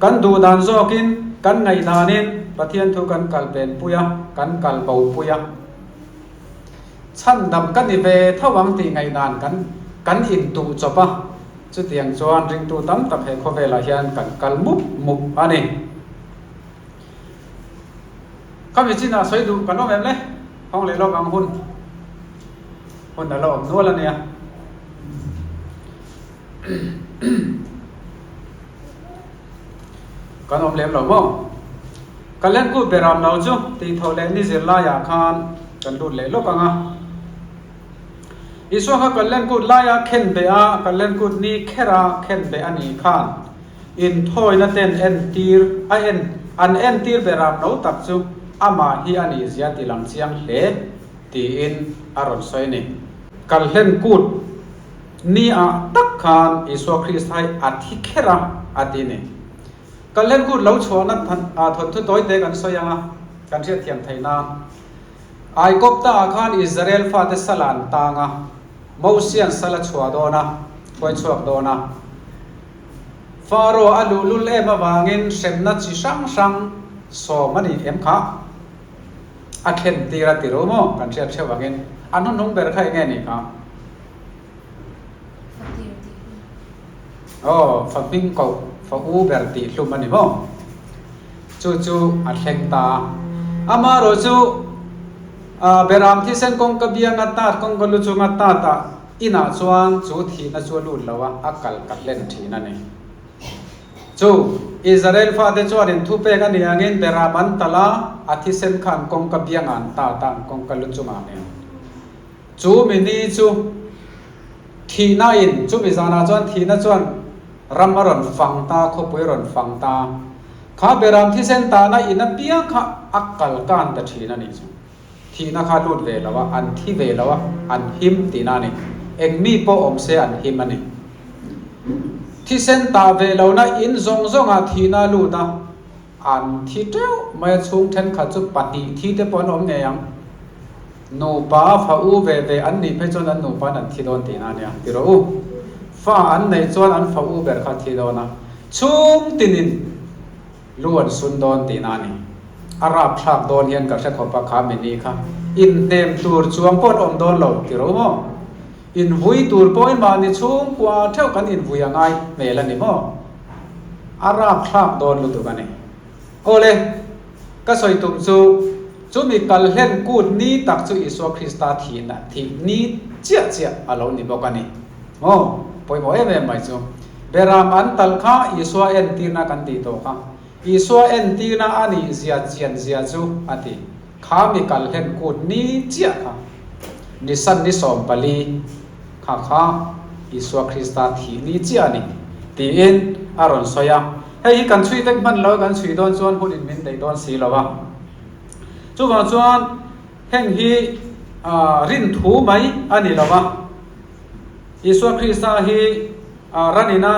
กันดูดานโซกินกันไงดานินปะเทียนทุกันกัลเป็นปุยะกันกัลเบาปุยะ ชันดำกันนี่เวทวังตีไงนานกันอินตูจบะจุดยังจวนริงตูตั้มตับให้เขาเวลาเฮียนกันกัลมุบอันนี้ก็มีจีน่าสวยดูกันน้องแม่เลยห้องเลยเราบังหุ่นแต่เราอมนัวแล้วเนี่ยกันอมเลี้ยงเราบ่กันเล่นกูเบรามเราจุตีเท่าเล่นนี่เสียลายาคานกันดูเล่นลูกกันอ่ะอีส่วนกันเล่นกูลายาเข็นเบียกันเล่นกูนี่แค่ราเข็นเบียนี่คานอินทอยนั่นเต็นเอ็นตีร์อันเอ็นตีร์เบรามเราตักจุอามาฮีอันนี้เสียตีหลังเสียงเล่ตีอินอารมณ์สวยนี่กันเล่นกูนี่อ่ะตักคานอีส่วนคริสต์ไทยอาทิแค่ราอาทินี่กันเล่นกูเราชวนนั่นทนทุตัวเด็กกันสวยยังอ่ะกันเสียเทียมไทยนานไอ้กบตาอาคารอิสราเอลฟาเดสลันตางะมูเซียนสลัดชัวโดนะถวยชัวโดนะฟาโรห์อลูลุลเอมาวางินเซมนัดจิชังโซมันนี่เอ็มค่ะอาเคนตีระติโรโมกันเชียร์วางินอันนั้นนุ่งเบรใครไงนี่ค่ะโอ้ฟังพิงเก่าฟังอูเบรติลุมันนี่โมจู่อาเคนตาอามาโรจู่เบรามที่เส้นกงกบียงัตตากงกลุจุงัตตาตาอินาจวนจูทีน่าจวนลุลวะอักกัลกัดเล่นทีนั่นเองจูอิสราเอลฟาเดจวรินทุเปกันนี่ยังเงินเบรามันตลาอาทิเส้นขันกงกบียงันตาตังกงกลุจุงานเนี่ยจูมินีจูทีน่าอินจูมิจานาจวนทีน่าจวนรัมมารอนฟังตาขบุยรอนฟังตาข้าเบรามที่เส้นตาน่าอินนับเบียข้าอักกัลกันแต่ทีนั่นนี่จูทีน่าขาดลุดเวลาวะอันที่เวลาวะอันหิมตีนานี่เอ็งมีโปอมเสอันหิมอันนี้ที่เส้นตาเวลานะอินซงอาทีน่าลุดนะอันที่เจ้าไม่ชุ่มเทนขัดจุปฏิที่เตปอนอมเงียงนูป้าฟ้าอูเวอันนี้เพื่อจนอันนูป้านันที่โดนตีนาเนี่ยที่เราฟ้าอันในจวนอันฟ้าอูเวขัดที่โดนนะชุ่มตินินล้วนสุนโดนตีนานี่อาราบพลากโดนเฮียนกับเจ้าของปากคามินีค่ะอินเต็มตูร์จวงปนอมโดนหลอกที่รู้มั้งอินหุยตูร์ปอยมานี่ชุ่มกว่าเท่ากันอินหุยยังไงเมลันนี่มั้งอาราบพลากโดนลุตุกันนี่โอเลก็สวยตุ่มจูมีกัลเล่นกูดนี้ตักจูอิสวาคริสตาทีน่ะทีนี้เจี๊ยอารมณ์นี่บอกกันนี่โอ้ปอยบอกเอ้แม่ไม่จูเบรามันตัลข้าอิสวาเอ็นตีน่ากันตีโตค่ะอิสวาเอ็นตีน่าอันนี้เสียเจียจูอันที่ข้ามีกัลเล่นกูดนี้เจี๊ยค่ะนิสันนิสอมปลีข้าอิสวาคริสตาทีนี้เจี๊ยนี่ตีอินอารมณ์สวยให้กันช่วยเด็กมันแล้วกันช่วยโดนจวนพูดอินมินได้โดนสีแล้ววะจู่ว่าจวนแห่งฮีรินถูไหมอันนี้แล้ววะอิสวาคริสตาฮีรันนา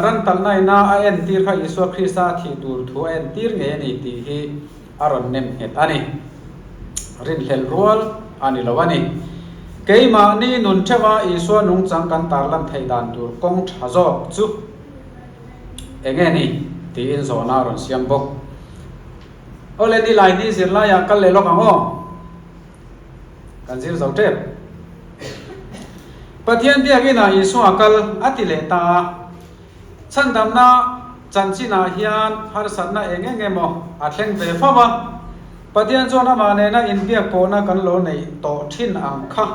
รันตัลนายนาเอ็นตีร์ค่ะอิสวาคริสตาที่ดูถูเอ็นตีร์เงี้ยนี่ตีฮีอารมณ์เนมเหตุอันนี้รินเฮลรัวลอันนี้แล้ววะนี่เกี่ยมานี่นุนเทว่าอิสวานุงจังกันตาลันไทยดันดูกงทะจอกจู่เองนี่ตีอินโซนารอนเสียงบกโอเลนี่ไลน์นี่สิลายกันเลยล็อกอ่ะกันสิลเสาเทปปะเทียนเดียกินาอิสุอากัลอติเลตาฉันดำนาจันจินาฮิยันฮาร์สันนาเองโมอัดเล่งเวฟ้าวะปะเทียนโซนามาเนนะอินเดียโปนากันโลในโตทินอังคะ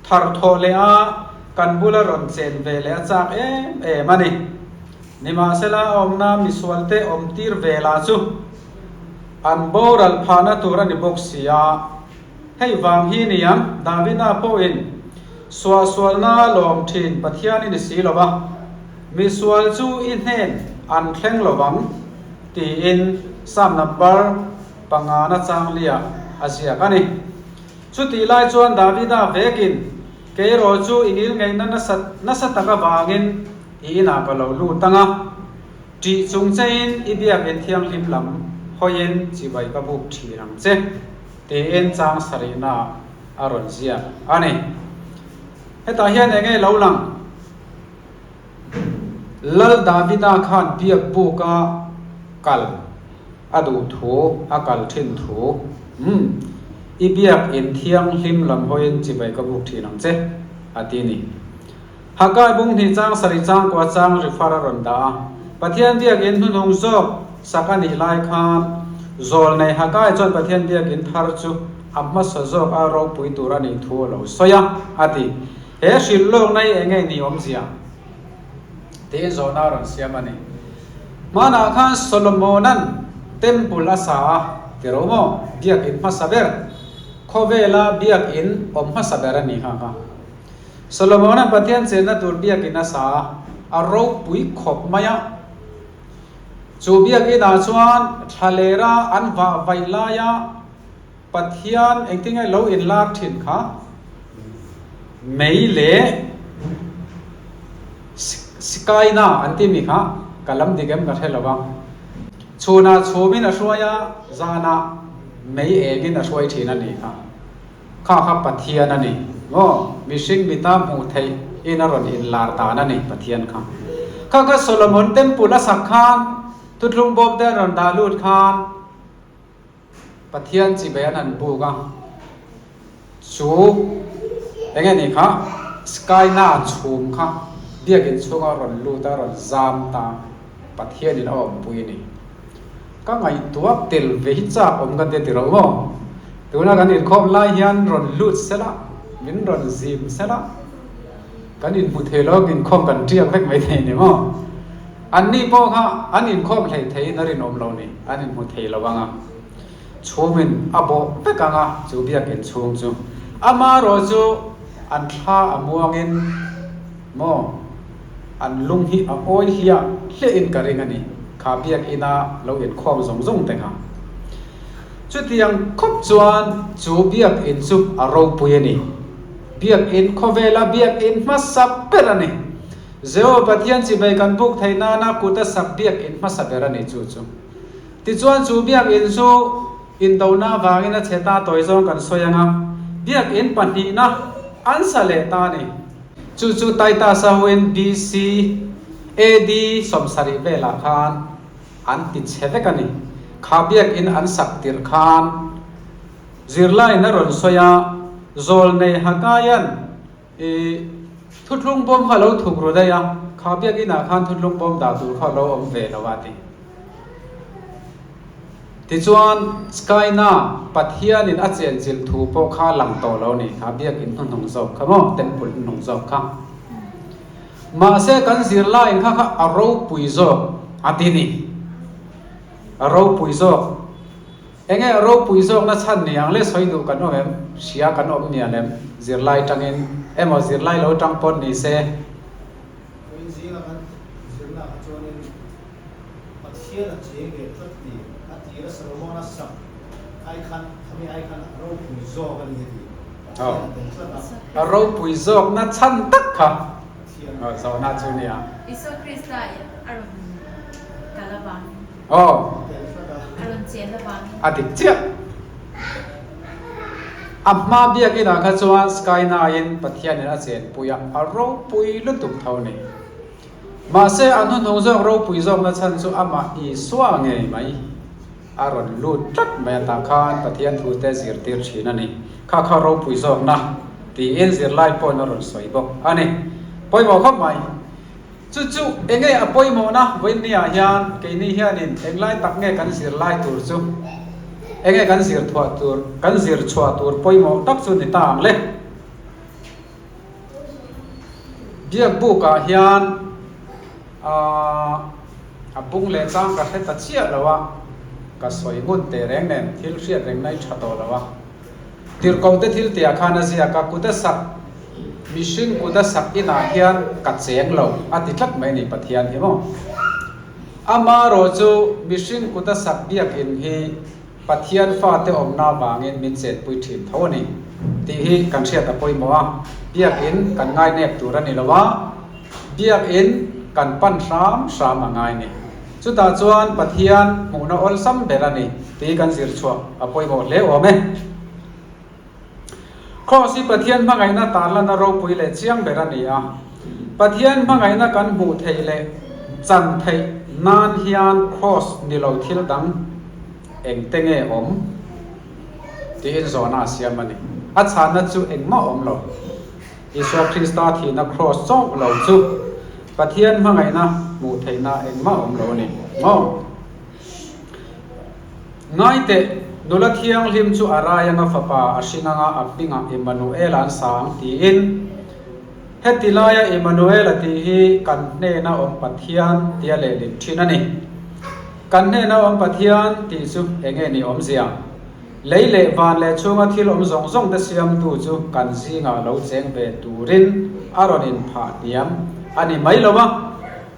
ทาร์โทเลอากันบุลรอนเซนเวเลจากมันนี่นิมาเซลาอมนามิสวัลเตอมตีร์เวลาจูอันโบรัลพานาตูรันิบกซียาให้วางฮีนิยมดาวินาโปอินสวลนาลอมทินปัทยานินิสีลบะมิสวัลจูอินเฮนอันเคร่งลบังตีอินสามนับบาร์ปังอานาจังเลียอาเซียกันนี่ชุดที่ไล่จวนดาวินาเวกินเกโรจูอินิลไงนัสตะกบางินอีน่าก็เราลู่ตั้งอ่ะจีจงใจอิเบียเป็นเทียงลิมลำหอยินจีใบกระบุกทีนังเจเตียนจางสรีนาอารอนเซียอันนี้ให้ตาเฮียนเองเราหลังลลดาวิดาขันเบียบุกะกัลอดูถูอากัลทินถู i biak in thiang hlim lam hoin chi bai ka buk thi nang che ati ni hakai bung ni chang sari chang kwa chang rifara ron da pathian biak in hun hong zok sakani lai khan zol nei hakai chon pathian biak in thar chu amma sa zok a ro pui turani thu lo soya ati he shil lok nai enge ni om zia te zona ron siamani mana khan solomonan temple asa teromo biak in masaber khovela biak in om masaber ani ha ka solomonan pathian chena tur biak in asa a ro pui khop maya chu biak in a chuan thalera anwa vailaya pathian engtingai lo in lar thin kha meile sikaina antimi kha kalam digam ka thelawa chuna chumin a hruaya zana mei egin a hruai thin ani kha kha pathian ani ngo mishing mitam hu thei in a ron in lar ta na ni pathian kha solomon temple a sakhan tutlung bom te ron dalut khan pathian chi bayan an bu ga chu enge ni kha sky na chum kha biakin chunga ron lu ta ron zam ta pathian in om pui ni ka ngai tuak tel ve hi cha om kan te tiro mo tuna kan in khom lai hian ron lut sela min ron zim sela kan in puthelok in khom kan tiak vek mai the ni mo an ni po kha an in khom hlei thei narin om lo ni an in muthei lawanga chumin abo pekanga chu biakin chung chu ama ro chu an tha amuangin mo an lung hi a oi hiya hle in karing ani kha biak ina lo in khom zong zong te kha chu tiang khop chuan chu biak in chu a ro pui ani biak in khovela biak in masap perani zeo pathian chi bai kan buk thaina na kuta sak biak in masaperani chu ti chuan chu biak in chu in dona wangina cheta toizong kan soyanga biak in panhi na ansale ta ni chu taita sahuin BC AD somsari vela khan an ti chevekani khabiak in an saktir khan zirlai na ron soya zol nei hakayan e thutlung bom khalo thukro daya khabiak in a khan thutlung bom da tur khalo om ve lawati ti chuan skyna pathian in achen chil thu po kha lang to lo ni kha biak in thong zok khamo temple nong zok kha ma se kan zirla in kha aro pui zok atini aro pui zok enge aro pui zok na chan ni ang le soi du kan om sia kan om ni alem zirlai tangin emo zirlai lo tang pon ni se zirla kan chuanin pathian a chenge thati Solomon asam ai khan ro pui zok ani heti ro pui zok na chan tak kha so na chunia iso krista aron kalaban aron chen laban adik chia amma biak ina kha chuan sky na in pathian in a chen puya ro pui lutuk thauni ma se anu nong zok ro pui zok na chan chu ama I swa nge mai aron lut tat me ta khan pathian thu te zir tir thina ni kha ro pui zok na ti en zir lai pon ron soi bok ani poimo khop mai chu enge a poimo na voin nia hian ke ni hian in englai tak nge kan zir lai tur chu enge kan zir thwa tur kan zir chwa tur poimo tak chu ni tang le biak bu ka hian a bung le chang ka he ta chia lawa ka soi ngun te reng nem thil hriat reng nai thato lawa tir kong te thil te akhana sia ka kuta sak mission kuta sak ina hian ka cheng lo ati tlak mai ni pathian hi mo ama ro chu mission kuta sak biak in hi pathian fa te omna wangin min chet pui thin thoni ti hi kan hriat a poimo a biak in kan ngai nek turani lawa biak in kan pan ram angai ni chuta chuan pathian muna ol sam berani ti kan zir chua apoi mo le ome khosi pathian mangai na tarla na ro pui le chiang berani a pathian mangai na kan bu thei le chan thei nan hian cross ni lo thil dang eng tenge om ti in zona siam ani a chan na chu engma om lo Isu Krista thi na cross chong lo chu pathian mangai na mu theina engma om lo ni ngo ngai te nula thiang lim chu araya nga fapa ashinga nga apinga Emmanuel an sang ti in hetilaya Emmanuel ati hi kan ne na om pathian tia le lim thinani kan ne na om pathian ti chu enge ni om zia leile van le chunga thil om zong zong da siam tu chu kan zinga lo cheng be turin aronin pha niam ani mai lova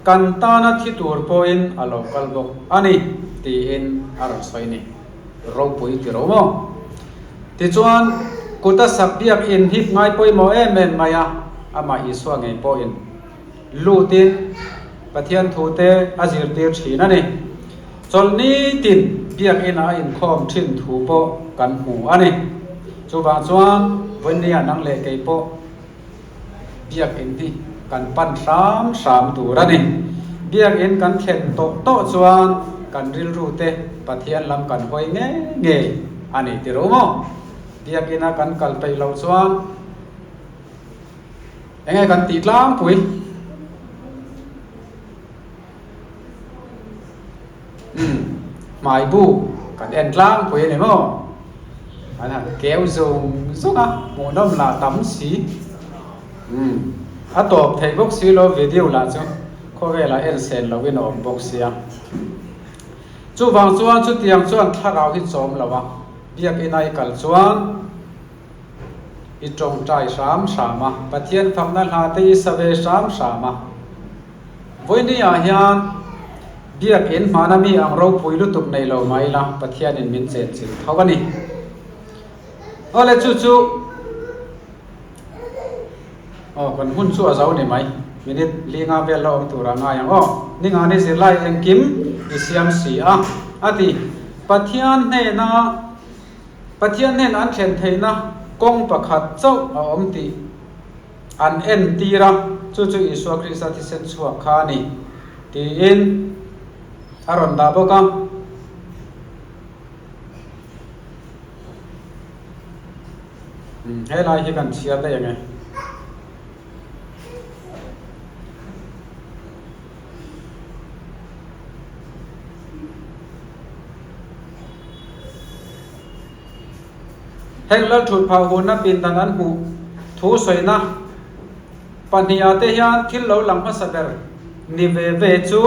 kan ta na thi tur poin alo kalbok ani ti in aron soini ro pui ti ro mo ti chuan kuta sabbiak in hip ngai poi mo em maya ama iswa ngai poin lutin pathian thute azir tir thina ni cholni tin biak ina in khom thin thu po kan hu ani chu ba chuan vonia nang le kei po biak in ti kan pan sam tu rani biak in kan thlen to chuan kan ril ru te pathian lam kan hoi nge ani ti ro mo biak ina kan kal pai lo chuan engai kan ti tlang pui mai bu kan en tlang pui ni mo ana kéo dùng suka mo nom la tam si a top thei box si lo video la chu kho ve la en sen lo win om box sia chu wang chuan chu tiang chuan tharau hi chom lawa biak inai kal chuan i tong trai sam sama pathian famna hla te save sam sama voini a hian biak in manami ang ro puilu tuk nei lo mai la pathian in min chen chin thawani ole chu kan hun chu azau ni mai minute linga vel lo tura nga yang ninga ni silai eng kim isiam si a ati pathian nen an thlen theina kong pakhat chau a om ti an en tira chu Isu Krista thi sen chuak kha ni ti in aron da boka helai hi kan chia da yang helal thut pha hona pin dan an hu thu soina pania te hian thil lo lang ma saber ni ve chu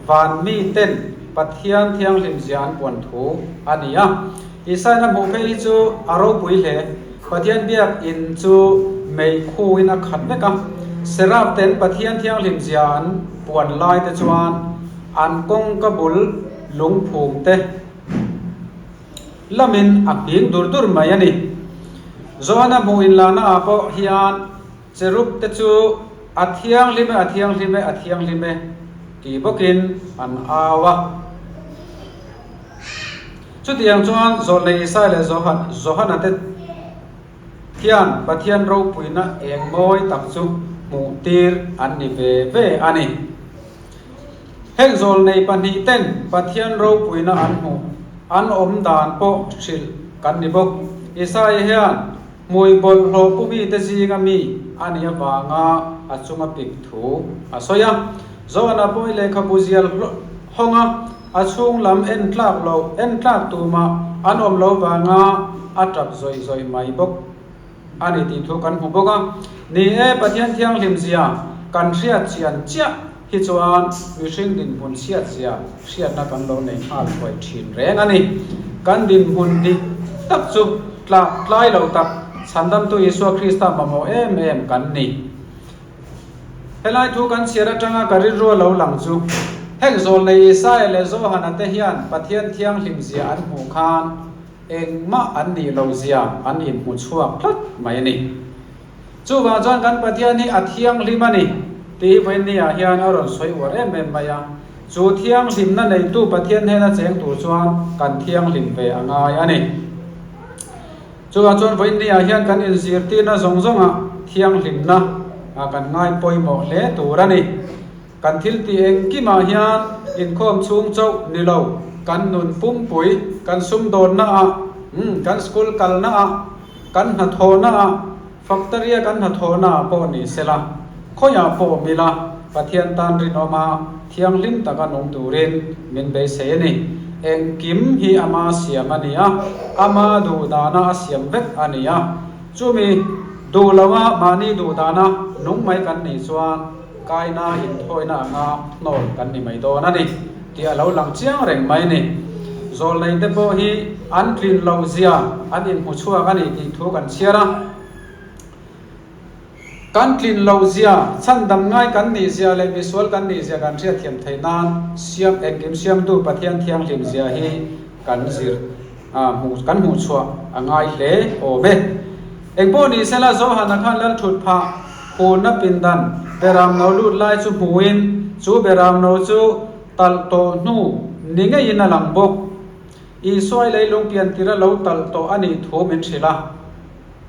van mi ten pathian thiang lim jian pon thu ania isai na mu phei chu aro pui le pathian biak in chu mei khu in a khat beka serap ten pathian thiang lim jian pon lai te chuan an kong kabul lung phum te lamin apin dur mai ani zona mu in lana apo hian cherup te chu athiang lime ki bokin an awa chu tiang chuan zol nei sai le zohan ate hian pathian ro puina eng moi tak chu mu tir an ni ve ani heng zol nei pani ten pathian ro puina an mu an om dan po thil kan ni bok isai hian mui bol hlo pu mi te jinga mi ani awanga achunga pik thu asoya zona poi le khabuzial honga achung lam en tlak tu ma an om lo wanga atap zoi mai bok ani ti thu kan hu boka ni pathian thiang lim zia kan riat chian chia hi chuan mi hring din bun siat na kan lo nei hal khoi thin reng ani kan din bun di tak chu tlai lo tak chandam tu Isu Krista mamo em kan ni helai thu kan siara tanga karir ro lo lang chu heng zol nei sai le zo hanate hian pathian thiang lim zia an hu khan engma an ni lo zia an in mu chuak thlat mai ni chu wa jan kan pathian ni athiang limani ti voini a hian aron soi war em maya chu thiang lim na nei tu pathian he na cheng tu chuan kan thiang lim ve angai ani chu wa chuan voini a hian kan in zir ti na zonga thiang lim na kan ngai poimo le turani kan thil ti eng ki ma hian in khom chung chau ni lo kan nun pum pui kan sum don na kan school kal na kan na tho na factory kan na tho na po ni sela khoya po mila pathian tan rin oma thiang lim taka nong turin min be se ni eng kim hi ama siam ania ama du dana siam vek ania chumi du lawa mani du dana nong mai kan ni chuan kaina in thoina nga nol kan ni mai do na ni ti alo lang chiang reng mai ni zol nei te po hi an trin lo zia an in hu chua kan ni ti thu kan chiara kan trin lo zia chan dam ngai kan ni zia le visual kan ni zia kan ria thiam thainan siam engkim siam tu pathian thiang lim zia hi kan zir mu kan mu chua angai hle o ve engpo ni sela zo han khan lal thut pha hu na pindan beram no lut lai chu huin chu beram no chu tal to nu ninga ina lang bok i soi lei long pian tira lo tal to ani thu men thila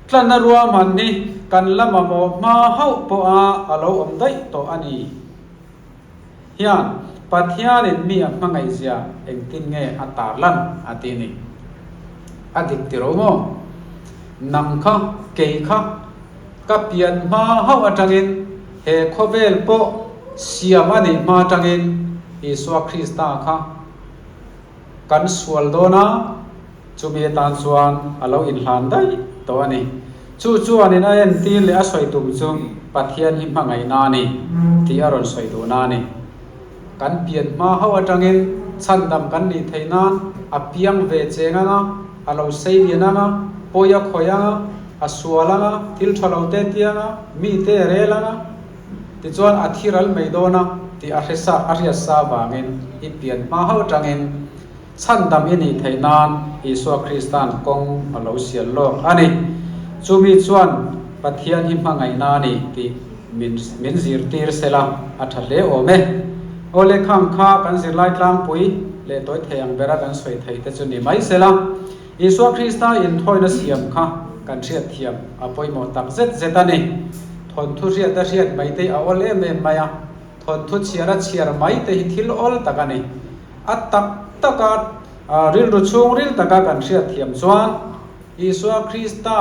tlanna ruwa man ni kan lama mo ma hau po a alo om dai to ani hian pathian in mi mangai zia engtin nge atarlan atini adik tiromo nam kha ke kha ka pian ma hau atangin he khovel po siamani ma tangin iswa krista kha kan sual dona chumi tan chuan alo in hlan dai to ani chu chuan in ayan ti le a soi tum chung pathian hi mangai na ni ti aron soi do na ni kan pian ma hau atangin chan dam kan ni theina apiang ve chenga nga alo sei ni na nga poya khoya a suala nga til thalo te tianga mi te rela nga ti chuan athiral meidona ti aresa ariasa bangin i pian ma hau atangin chan dam ini thainan iswa kristan kong alo sial lok ani chumi chuan pathian hi mangai na ni ti min zir tir sela athale ome ole khang kha kan zir lai tlang pui le toy theyang bera kan soi thei te chu ni mai sela iswa krista in thoina siam kha kan riat thiam apoi mo tak zet zetani thon thu riat da riat mai te a ole me maya thon thu chiara chiar mai te hi thil ol takani atak taka ril ru chung ril taka kan riat thiam chuan iswa krista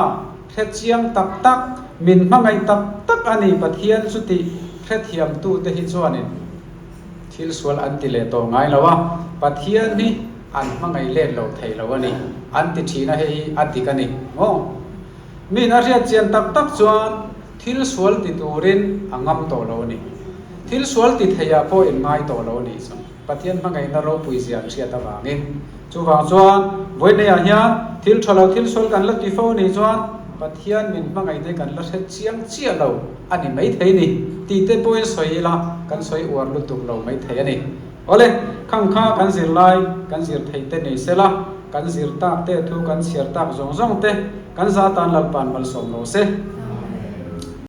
khet chiang tak tak min mangai tak tak ani pathian chuti khet thiam tu te hi chuanin thil sual an ti le to ngai lawa pathian ni an mangai le lo thei lo ani an ti thina he atikani ngo min a riat chian tak tak chuan thil sual ti turin angam to lo ni thil sual ti theya po in ngai to lo ni chu pathian mangai na ro pui zian ria ta wangin chu wang chuan voine a hian thil thalo thil sual kan la ti fo ni chuan pathian min mangai te kan la het chiang chia lo ani mai thei ni ti te poin soi la kan soi uar lu tuk lo mai thei ani ole khang kha kan zir lai kan zir thei te nei sela kan zir tak te thu kan siar tak zong zong te kan za tan lal pan mal som no se